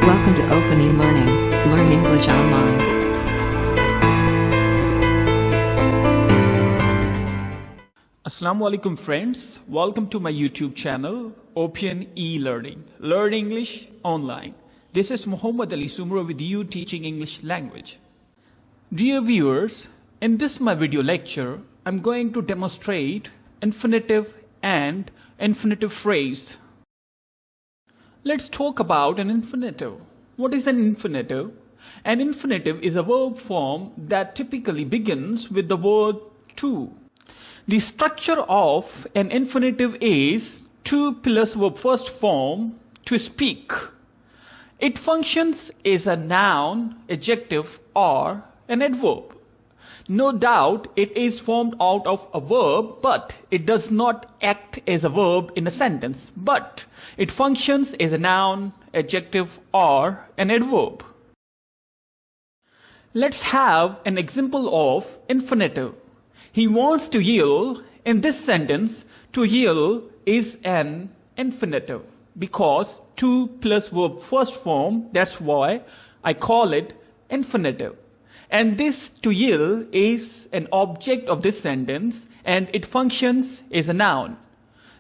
Welcome to Open e-learning. Learn English online. Assalamu alaikum friends, welcome to my YouTube channel, Open e-learning. Learn English online. This is Muhammad Ali Sumra with you teaching English language. Dear viewers, in this my video lecture, I'm going to demonstrate infinitive and infinitive phrase. Let's talk about an infinitive. What is an infinitive? An infinitive is a verb form that typically begins with the word to. The structure of an infinitive is to plus verb first form, to speak. It functions as a noun, adjective, or an adverb. No doubt it is formed out of a verb, but it does not act as a verb in a sentence, but it functions as a noun, adjective, or an adverb. Let's have an example of infinitive. He wants to yell. In this sentence, to yell is an infinitive because to plus verb first form, that's why I call it infinitive. And this to yell is an object of this sentence and it functions as a noun.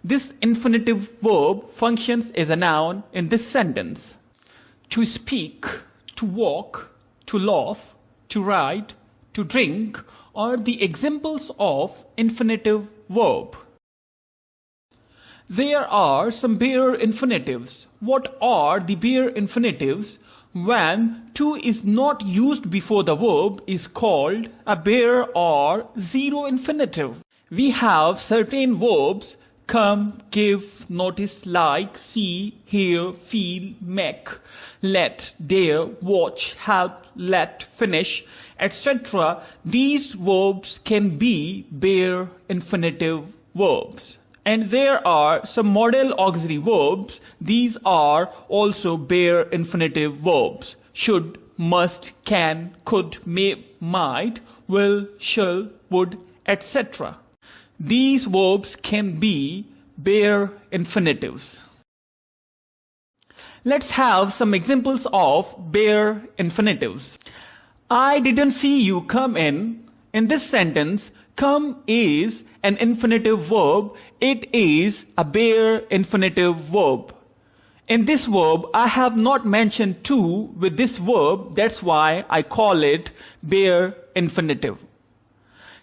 This infinitive verb functions as a noun in this sentence. To speak, to walk, to laugh, to ride, to drink are the examples of infinitive verb. There are some bare infinitives. What are the bare infinitives? When to is not used before the verb is called a bare or zero infinitive. We have certain verbs come, give, notice, like, see, hear, feel, make, let, dare, watch, help, let, finish, etc. These verbs can be bare infinitive verbs. And there are some modal auxiliary verbs. These are also bare infinitive verbs. Should, must, can, could, may, might, will, shall, would, etc. These verbs can be bare infinitives. Let's have some examples of bare infinitives. I didn't see you come in. In this sentence, come is an infinitive verb. It is a bare infinitive verb. In this verb, I have not mentioned to with this verb. That's why I call it bare infinitive.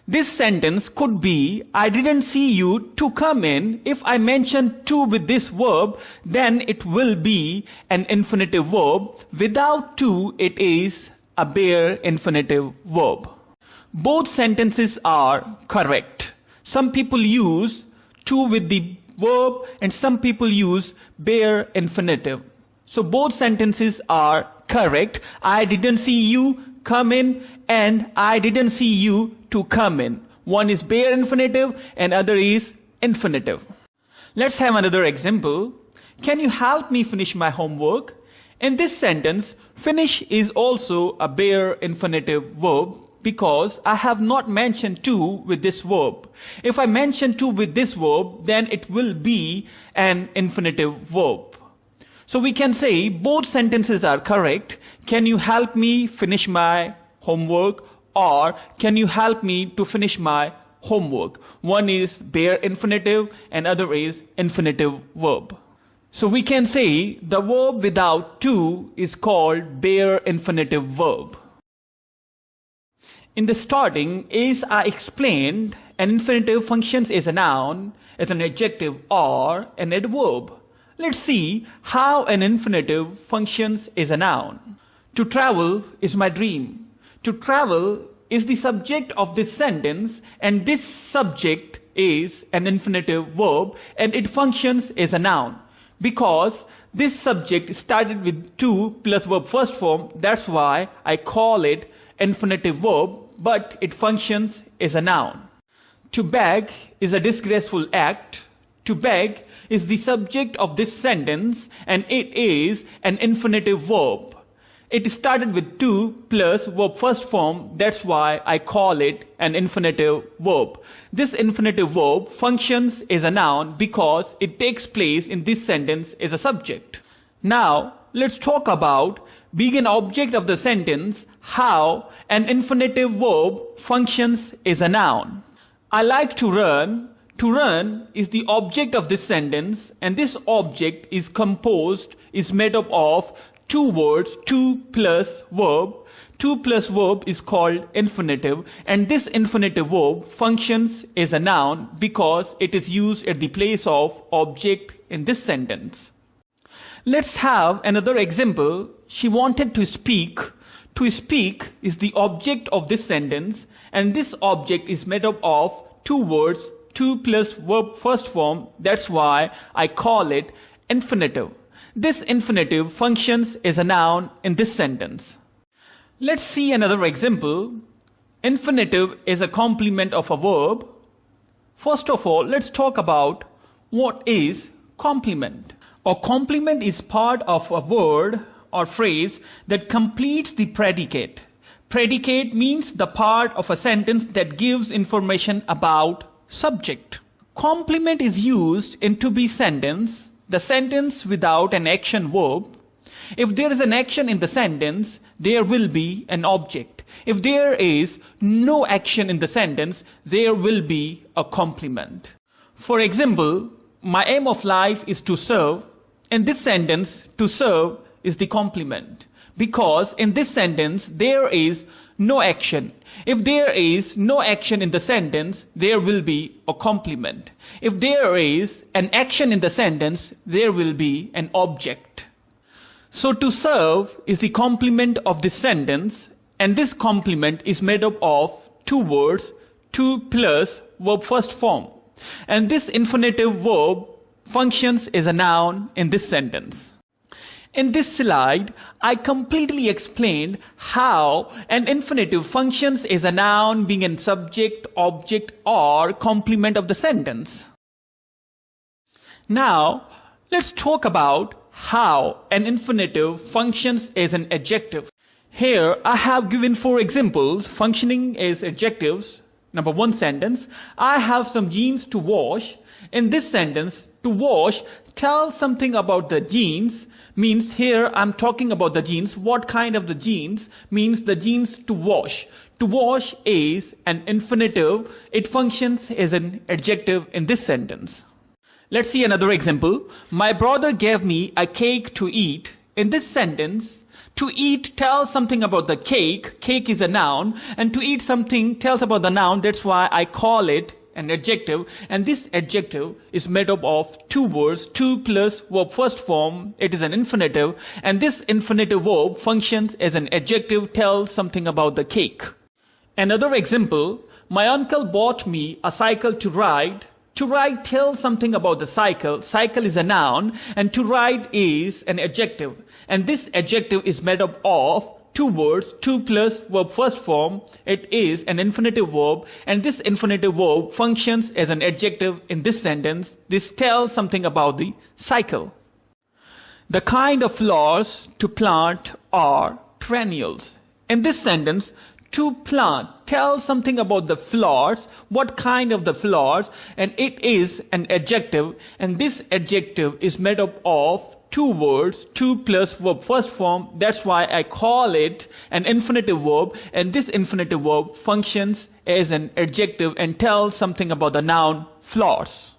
This sentence could be, I didn't see you to come in. If I mention to with this verb, then it will be an infinitive verb. Without to, it is a bare infinitive verb. Both sentences are correct. Some people use to with the verb and some people use bare infinitive. So both sentences are correct. I didn't see you come in and I didn't see you to come in. One is bare infinitive and other is infinitive. Let's have another example. Can you help me finish my homework? In this sentence, finish is also a bare infinitive verb because I have not mentioned to with this verb. If I mention to with this verb, then it will be an infinitive verb. So we can say both sentences are correct. Can you help me finish my homework? Or can you help me to finish my homework? One is bare infinitive and other is infinitive verb. So we can say the verb without to is called bare infinitive verb. In the starting, as I explained, an infinitive functions as a noun, as an adjective, or an adverb. Let's see how an infinitive functions as a noun. To travel is my dream. To travel is the subject of this sentence, and this subject is an infinitive verb, and it functions as a noun. Because this subject started with to plus verb first form, that's why I call it infinitive verb, but it functions as a noun. To beg is a disgraceful act. To beg is the subject of this sentence and it is an infinitive verb. It started with to plus verb first form, that's why I call it an infinitive verb. This infinitive verb functions as a noun because it takes place in this sentence as a subject. Now, let's talk about being an object of the sentence, how an infinitive verb functions as a noun. I like to run. To run is the object of this sentence, and this object is made up of two words, to plus verb. To plus verb is called infinitive, and this infinitive verb functions as a noun because it is used at the place of object in this sentence. Let's have another example. She wanted to speak. To speak is the object of this sentence, and this object is made up of two words, to plus verb first form. That's why I call it infinitive. This infinitive functions as a noun in this sentence. Let's see another example. Infinitive is a complement of a verb. First of all, let's talk about what is complement. A complement is part of a word or phrase that completes the predicate. Predicate means the part of a sentence that gives information about subject. Complement is used in to be sentence, the sentence without an action verb. If there is an action in the sentence, there will be an object. If there is no action in the sentence, there will be a complement. For example, my aim of life is to serve. In this sentence, to serve is the complement, because in this sentence there is no action. If there is no action in the sentence, there will be a complement. If there is an action in the sentence, there will be an object. So to serve is the complement of this sentence, and this complement is made up of two words, to plus verb first form. And this infinitive verb functions as a noun in this sentence. In this slide, I completely explained how an infinitive functions as a noun being a subject, object, or complement of the sentence. Now, let's talk about how an infinitive functions as an adjective. Here, I have given 4 examples functioning as adjectives. Number 1 sentence, I have some jeans to wash. In this sentence, to wash tells something about the jeans, means here I'm talking about the jeans. What kind of the jeans? Means the jeans to wash. To wash is an infinitive. It functions as an adjective in this sentence. Let's see another example. My brother gave me a cake to eat. In this sentence, to eat tells something about the cake. Cake is a noun, and to eat something tells about the noun. That's why I call it an adjective, and this adjective is made up of two words, to plus verb first form. It is an infinitive, and this infinitive verb functions as an adjective, tells something about the cake. Another example, my uncle bought me a cycle to ride. To ride tells something about the cycle. Cycle is a noun, and to ride is an adjective, and this adjective is made up of two words, to plus verb first form. It is an infinitive verb, and this infinitive verb functions as an adjective in this sentence. This tells something about the cycle. The kind of flowers to plant are perennials. In this sentence, to plant tells something about the flowers, what kind of the flowers, and it is an adjective, and this adjective is made up of two words, to plus verb first form. That's why I call it an infinitive verb, and this infinitive verb functions as an adjective and tells something about the noun flowers.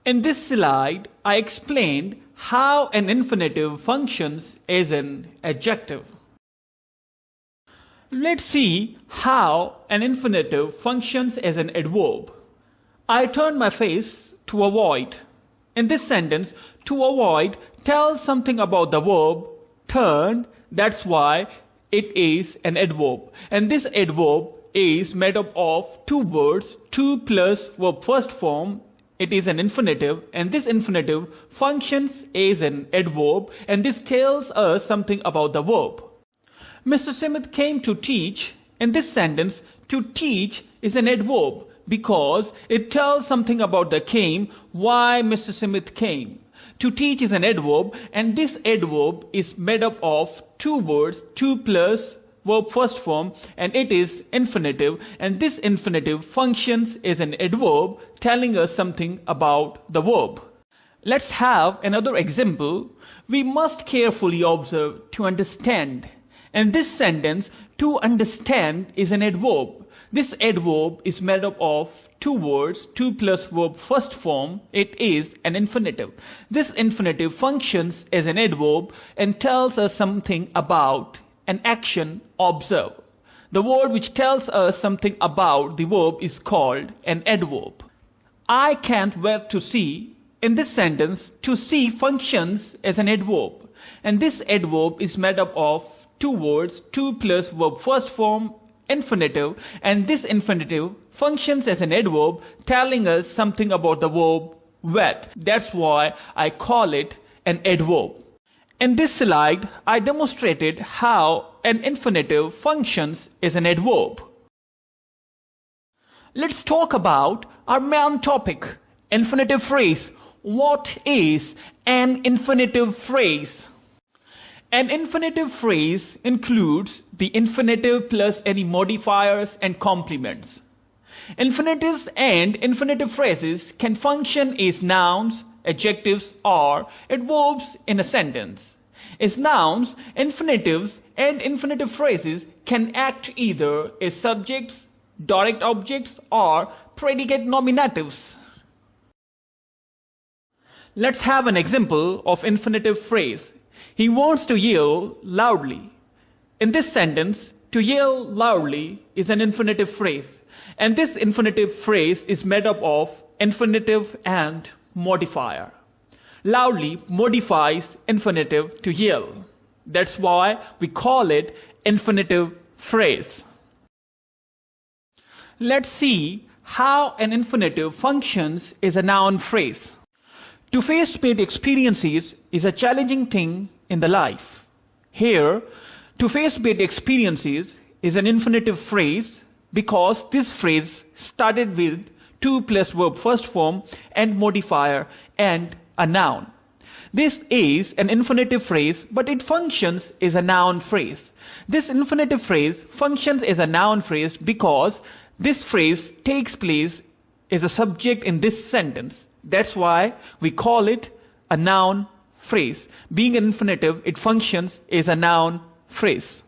In this slide, I explained how an infinitive functions as an adjective. Let's see how an infinitive functions as an adverb. I turn my face to avoid. In this sentence, to avoid tells something about the verb turn. That's why it is an adverb. And this adverb is made up of two words, to plus verb first form. It is an infinitive, and this infinitive functions as an adverb, and this tells us something about the verb. Mr. Smith came to teach. In this sentence, to teach is an adverb because it tells something about the came, why Mr. Smith came. To teach is an adverb, and this adverb is made up of two words, to plus verb first form, and it is infinitive, and this infinitive functions as an adverb telling us something about the verb. Let's have another example. We must carefully observe to understand. In this sentence, to understand is an adverb. This adverb is made up of two words, to plus verb first form. It is an infinitive. This infinitive functions as an adverb and tells us something about an action observe. The word which tells us something about the verb is called an adverb. I can't wait to see. In this sentence, to see functions as an adverb. And this adverb is made up of two words, to plus verb first form, infinitive. And this infinitive functions as an adverb telling us something about the verb wait. That's why I call it an adverb. In this slide, I demonstrated how an infinitive functions as an adverb. Let's talk about our main topic, infinitive phrase. What is an infinitive phrase? An infinitive phrase includes the infinitive plus any modifiers and complements. Infinitives and infinitive phrases can function as nouns, adjectives, or adverbs in a sentence. As nouns, infinitives and infinitive phrases can act either as subjects, direct objects, or predicate nominatives. Let's have an example of infinitive phrase. He wants to yell loudly. In this sentence, to yell loudly is an infinitive phrase. And this infinitive phrase is made up of infinitive and modifier. Loudly modifies infinitive to yell. That's why we call it infinitive phrase. Let's see how an infinitive functions as a noun phrase. To face bad experiences is a challenging thing in the life. Here, to face bad experiences is an infinitive phrase because this phrase started with to plus verb first form and modifier and a noun. This is an infinitive phrase, but it functions as a noun phrase. This infinitive phrase functions as a noun phrase because this phrase takes place as a subject in this sentence. That's why we call it a noun phrase. Being an infinitive, it functions as a noun phrase.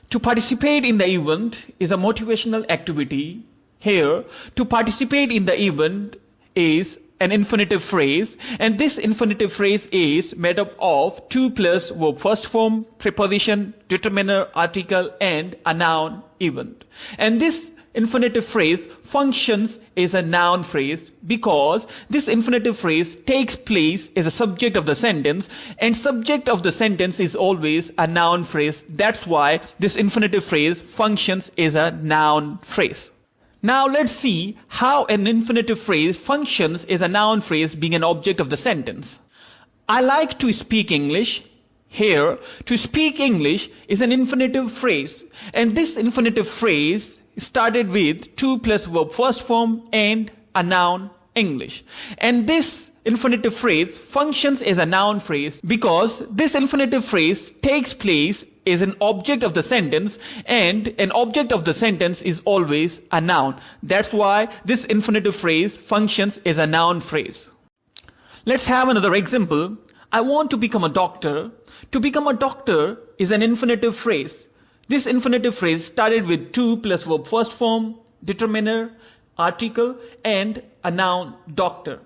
To participate in the event is a motivational activity. Here, to participate in the event is an infinitive phrase, and this infinitive phrase is made up of to plus verb first form, preposition, determiner, article, and a noun event. And this infinitive phrase functions as a noun phrase because this infinitive phrase takes place as a subject of the sentence, and subject of the sentence is always a noun phrase. That's why this infinitive phrase functions as a noun phrase. Now let's see how an infinitive phrase functions as a noun phrase being an object of the sentence. I like to speak English. Here, to speak English is an infinitive phrase, and this infinitive phrase started with to plus verb first form and a noun English. And this infinitive phrase functions as a noun phrase because this infinitive phrase takes place as an object of the sentence, and an object of the sentence is always a noun. That's why this infinitive phrase functions as a noun phrase. Let's have another example. I want to become a doctor. To become a doctor is an infinitive phrase. This infinitive phrase started with to plus verb first form, determiner, article, and a noun doctor.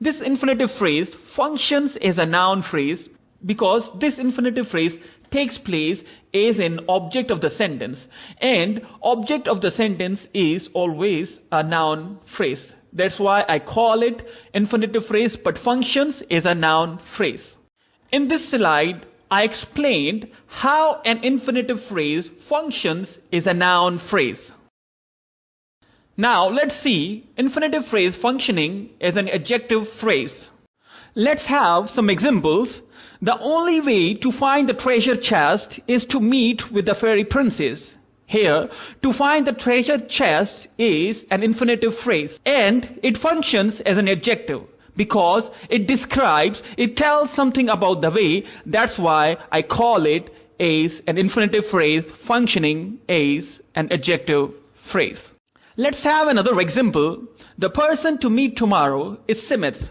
This infinitive phrase functions as a noun phrase because this infinitive phrase takes place as an object of the sentence, and object of the sentence is always a noun phrase. That's why I call it infinitive phrase, but functions as a noun phrase. In this slide, I explained how an infinitive phrase functions as a noun phrase. Now let's see infinitive phrase functioning as an adjective phrase. Let's have some examples. The only way to find the treasure chest is to meet with the fairy princess. Here, to find the treasure chest is an infinitive phrase, and it functions as an adjective because it describes, it tells something about the way. That's why I call it as an infinitive phrase functioning as an adjective phrase. Let's have another example. The person to meet tomorrow is Simith.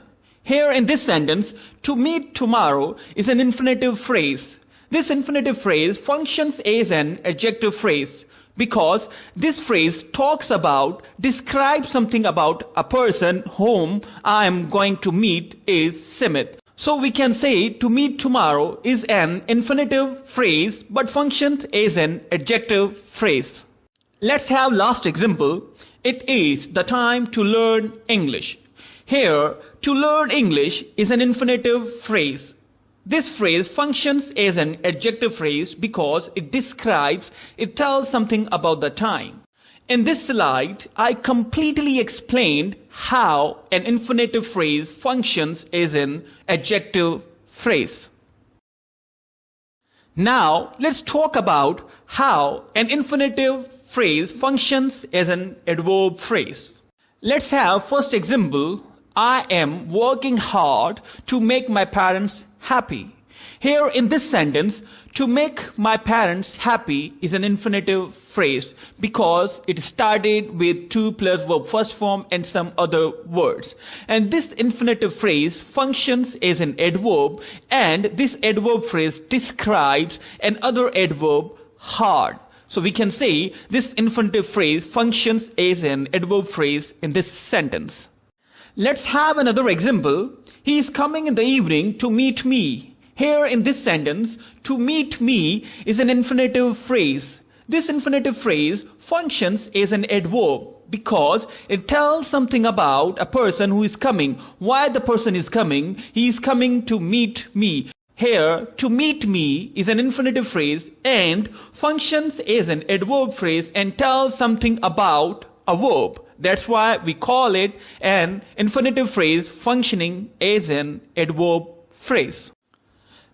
Here in this sentence, to meet tomorrow is an infinitive phrase. This infinitive phrase functions as an adjective phrase because this phrase describes something about a person whom I am going to meet is Simit. So we can say to meet tomorrow is an infinitive phrase but functions as an adjective phrase. Let's have last example. It is the time to learn English. Here, to learn English is an infinitive phrase. This phrase functions as an adjective phrase because it tells something about the time. In this slide, I completely explained how an infinitive phrase functions as an adjective phrase. Now, let's talk about how an infinitive phrase functions as an adverb phrase. Let's have first example. I am working hard to make my parents happy. Here in this sentence, to make my parents happy is an infinitive phrase because it started with to plus verb first form and some other words. And this infinitive phrase functions as an adverb, and this adverb phrase describes another adverb, hard. So we can say this infinitive phrase functions as an adverb phrase in this sentence. Let's have another example. He is coming in the evening to meet me. Here in this sentence, to meet me is an infinitive phrase. This infinitive phrase functions as an adverb because it tells something about a person who is coming. Why the person is coming? He is coming to meet me. Here, to meet me is an infinitive phrase and functions as an adverb phrase and tells something about a verb. That's why we call it an infinitive phrase functioning as an adverb phrase.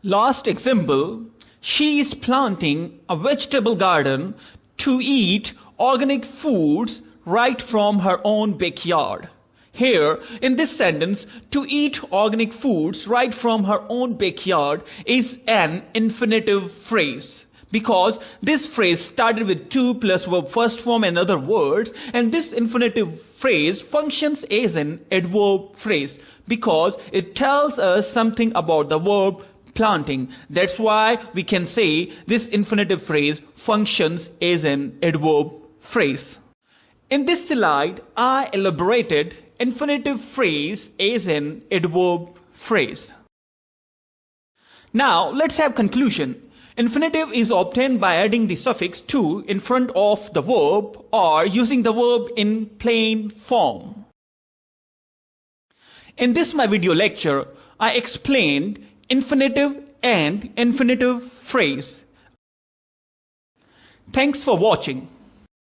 Last example, she is planting a vegetable garden to eat organic foods right from her own backyard. Here, in this sentence, to eat organic foods right from her own backyard is an infinitive phrase because this phrase started with to plus verb first form and other words, and this infinitive phrase functions as an adverb phrase because it tells us something about the verb planting. That's why we can say this infinitive phrase functions as an adverb phrase. In this slide, I elaborated infinitive phrase as an adverb phrase. Now, let's have conclusion. Infinitive is obtained by adding the suffix to in front of the verb or using the verb in plain form. In this my video lecture, I explained infinitive and infinitive phrase. Thanks for watching.